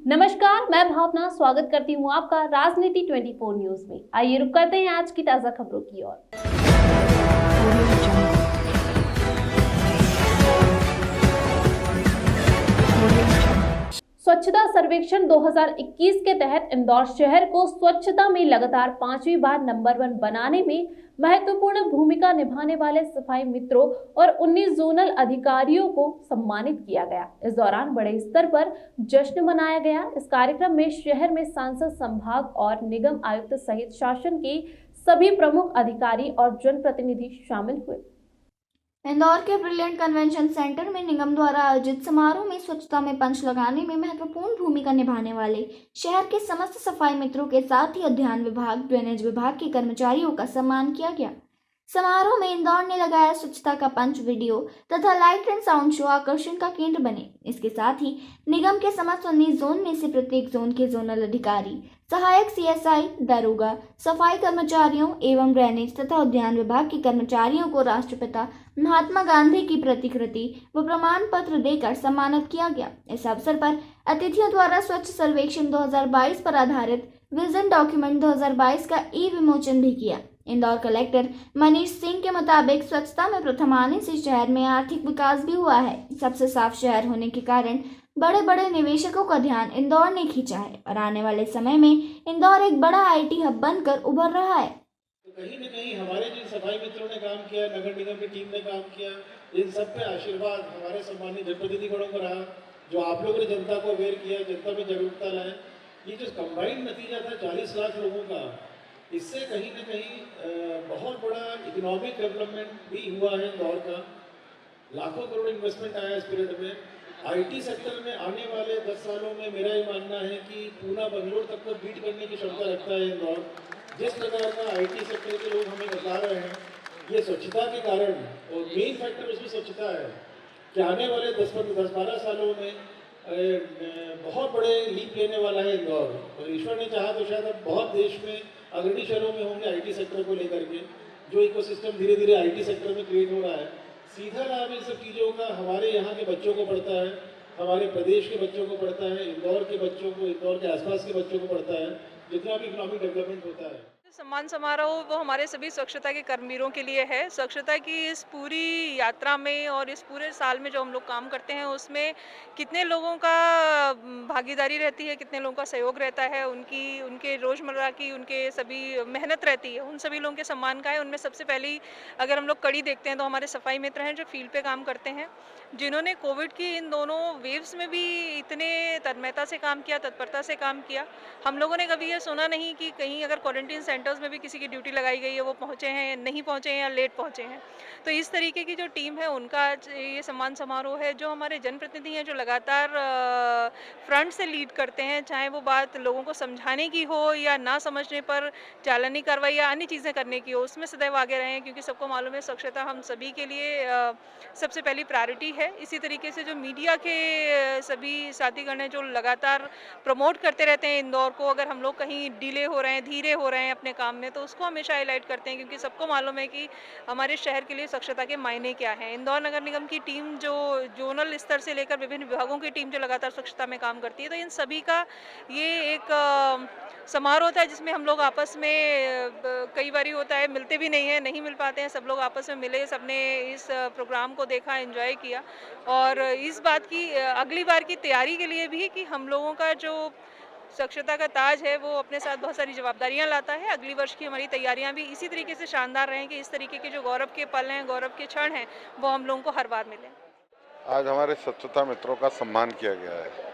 नमस्कार, मैं भावना स्वागत करती हूँ आपका राजनीति 24 न्यूज में। आइए रुक करते हैं आज की ताजा खबरों की ओर। स्वच्छता सर्वेक्षण 2021 के तहत इंदौर शहर को स्वच्छता में लगातार 5वीं बार नंबर 1 बनाने में महत्वपूर्ण भूमिका निभाने वाले सफाई मित्रों और 19 जोनल अधिकारियों को सम्मानित किया गया। इस दौरान बड़े स्तर पर जश्न मनाया गया। इस कार्यक्रम में शहर में सांसद, संभाग और निगम आयुक्त सहित शासन के सभी प्रमुख अधिकारी और जनप्रतिनिधि शामिल हुए। इंदौर के ब्रिलियंट कन्वेंशन सेंटर में निगम द्वारा आयोजित समारोह में स्वच्छता में पंच लगाने में महत्वपूर्ण भूमिका निभाने वाले शहर के समस्त सफाई मित्रों के साथ ही उद्यान विभाग, ड्रेनेज विभाग के कर्मचारियों का सम्मान किया गया। समारोह में इंदौर ने लगाया स्वच्छता का पंच वीडियो तथा लाइट एंड साउंड शो आकर्षण का केंद्र बने। इसके साथ ही निगम के समस्त 19 जोन में से प्रत्येक जोन के जोनल अधिकारी, सहायक सीएसआई, दरोगा, सफाई कर्मचारियों एवं ड्रेनेज तथा उद्यान विभाग के कर्मचारियों को राष्ट्रपिता महात्मा गांधी की प्रतिकृति व प्रमाण पत्र देकर सम्मानित किया गया। इस अवसर पर अतिथियों द्वारा स्वच्छ सर्वेक्षण 2022 पर आधारित विजन डॉक्यूमेंट 2022 का ई विमोचन भी किया। इंदौर कलेक्टर मनीष सिंह के मुताबिक स्वच्छता में प्रथम आने से शहर में आर्थिक विकास भी हुआ है। सबसे साफ शहर होने के कारण बड़े बड़े निवेशकों का ध्यान इंदौर ने खींचा है और आने वाले समय में इंदौर एक बड़ा आईटी हब बनकर उभर रहा है। कहीं न कहीं हमारे जिन सफाई मित्रों ने काम किया, नगर निगम की टीम ने काम किया, इन सब पे आशीर्वाद हमारे सम्मानित जनप्रतिनिधिगणों को रहा, जो आप लोगों ने जनता को अवेयर किया, जनता में जागरूकता लाए। ये जो कंबाइंड नतीजा था 40 लाख लोगों का, इससे कहीं न कहीं बहुत बड़ा इकोनॉमिक डेवलपमेंट भी हुआ है इंदौर का। लाखों करोड़ इन्वेस्टमेंट आया इस पीरियड में। आईटी सेक्टर में आने वाले 10 सालों में मेरा ये मानना है कि पूना बंगलोर तक को बीट करने की क्षमता रखता है इंदौर। जिस प्रकार का आईटी सेक्टर के लोग हमें बता रहे हैं, ये स्वच्छता के कारण, और मेन फैक्टर उसमें स्वच्छता है कि आने वाले 10-12 सालों में बहुत बड़े लीप लेने वाला है इंदौर। और ईश्वर ने चाहा तो शायद अब बहुत देश में अग्रणी शहरों में होंगे आईटी सेक्टर को लेकर के। जो इकोसिस्टम धीरे धीरे आईटी सेक्टर में क्रिएट हो रहा है, सीधा लाभ इन सब चीज़ों का हमारे यहाँ के बच्चों को पड़ता है, हमारे प्रदेश के बच्चों को पड़ता है, इंदौर के बच्चों को, इंदौर के आसपास के बच्चों को पड़ता है, जितना भी इकोनॉमिक डेवलपमेंट होता है। सम्मान समारोह वो हमारे सभी स्वच्छता के कर्मवीरों के लिए है। स्वच्छता की इस पूरी यात्रा में और इस पूरे साल में जो हम लोग काम करते हैं, उसमें कितने लोगों का भागीदारी रहती है, कितने लोगों का सहयोग रहता है, उनके रोज़मर्रा की उनके सभी मेहनत रहती है, उन सभी लोगों के सम्मान का है। उनमें सबसे पहली अगर हम लोग कड़ी देखते हैं तो हमारे सफाई मित्र हैं जो फील्ड पे काम करते हैं, जिन्होंने कोविड की इन दोनों वेव्स में भी इतने तन्मयता से काम किया, तत्परता से काम किया। हम लोगों ने कभी ये सुना नहीं कि कहीं अगर क्वारंटीन सेंटर्स में भी किसी की ड्यूटी लगाई गई है, वो पहुंचे हैं, नहीं पहुंचे हैं या लेट पहुंचे हैं। तो इस तरीके की जो टीम है, उनका आज ये सम्मान समारोह है। जो हमारे जनप्रतिनिधि हैं, जो लगातार फ्रंट से लीड करते हैं, चाहे वो बात लोगों को समझाने की हो या ना समझने पर चालानी कार्रवाई या अन्य चीज़ें करने की हो, उसमें सदैव आगे रहे हैं, क्योंकि सबको मालूम है स्वच्छता हम सभी के लिए सबसे पहली प्रायोरिटी है। इसी तरीके से जो मीडिया के सभी साथीगण हैं, जो लगातार प्रमोट करते रहते हैं इंदौर को, अगर हम लोग कहीं डिले हो रहे हैं, धीरे हो रहे हैं अपने काम में, तो उसको हमेशा हाईलाइट करते हैं, क्योंकि सबको मालूम है कि हमारे शहर के लिए स्वच्छता के मायने क्या हैं। इंदौर नगर निगम की टीम जो जोनल स्तर से लेकर विभिन्न विभागों की टीम जो लगातार स्वच्छता में काम करती है, तो इन सभी का ये एक समारोह था जिसमें हम लोग आपस में कई बार होता है मिलते भी नहीं है, नहीं मिल पाते हैं, सब लोग आपस में मिले, सबने इस प्रोग्राम को देखा, एंजॉय किया। और इस बात की अगली बार की तैयारी के लिए भी कि हम लोगों का जो स्वच्छता का ताज है वो अपने साथ बहुत सारी जवाबदारियां लाता है। अगली वर्ष की हमारी तैयारियां भी इसी तरीके से शानदार रहें कि इस तरीके के जो गौरव के पल हैं, गौरव के क्षण हैं, वो हम लोगों को हर बार मिलें। आज हमारे स्वच्छता मित्रों का सम्मान किया गया है।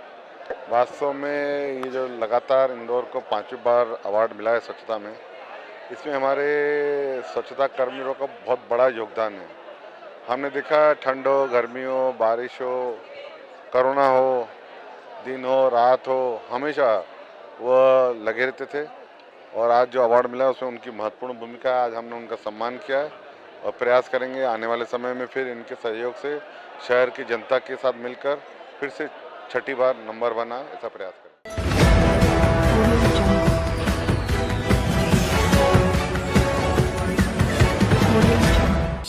वास्तव में ये जो लगातार इंदौर को 5वीं बार अवार्ड मिला है स्वच्छता में, इसमें हमारे स्वच्छता कर्मियों का बहुत बड़ा योगदान है। हमने देखा ठंड हो, गर्मी हो, बारिश हो, कोरोना हो, दिन हो, रात हो, हमेशा वह लगे रहते थे। और आज जो अवार्ड मिला उसमें उनकी महत्वपूर्ण भूमिका है। आज हमने उनका सम्मान किया है और प्रयास करेंगे आने वाले समय में फिर इनके सहयोग से शहर की जनता के साथ मिलकर फिर से 6ठी बार नंबर 1 ऐसा प्रयास करें।